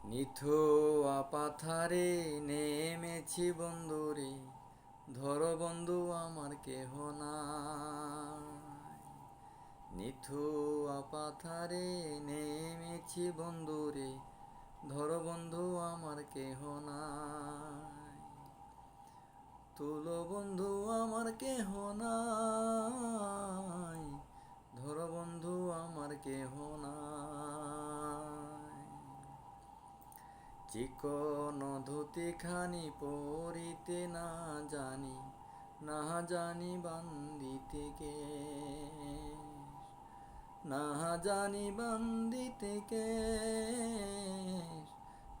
নিথুয়া পাথারে নেমেছি বন্ধুরে, ধরো বন্ধু আমার কেহ নাই। নিথুয়া পাথারে নেমেছি বন্ধুরে, ধরো বন্ধু আমার কেহ নাই। তুলো বন্ধু আমার কেহ নাই, ধরো বন্ধু আমার কেহ নাই। চিকন ধুতি খানি পরিতে না জানি, না জানি বান্দিতে কে, না জানি বান্দিতে কে,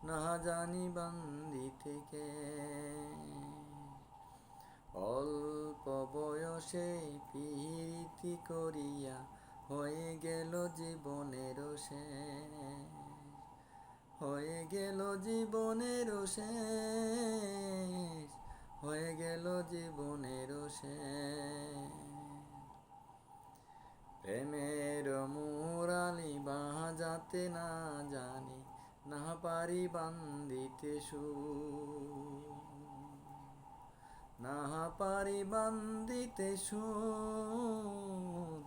না জানি বান্দিতে কে। অল্প বয়সে প্রীতি করিয়া হয়ে গেল জীবনের শেষ, হয়ে গেল জীবনের শেষ, হয়ে গেল জীবনের শেষ। প্রেমের মুরালি বাজাতে না জানি, না পারি বান্দিতে সুর, না পারি বান্দিতে সুর,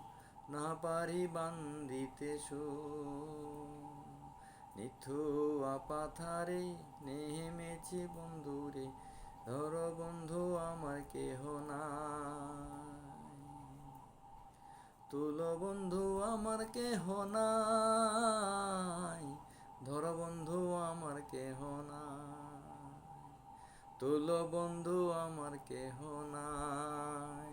না পারি বান্দিতে সুর। নিথুয়া পাথারে নেমেছি বন্ধুরে, ধরো বন্ধু আমার কেহ নাই। তুলো বন্ধু আমার কেহ নাই, ধরো বন্ধু আমার কেহ নাই। তুলো বন্ধু আমার কেহ নাই।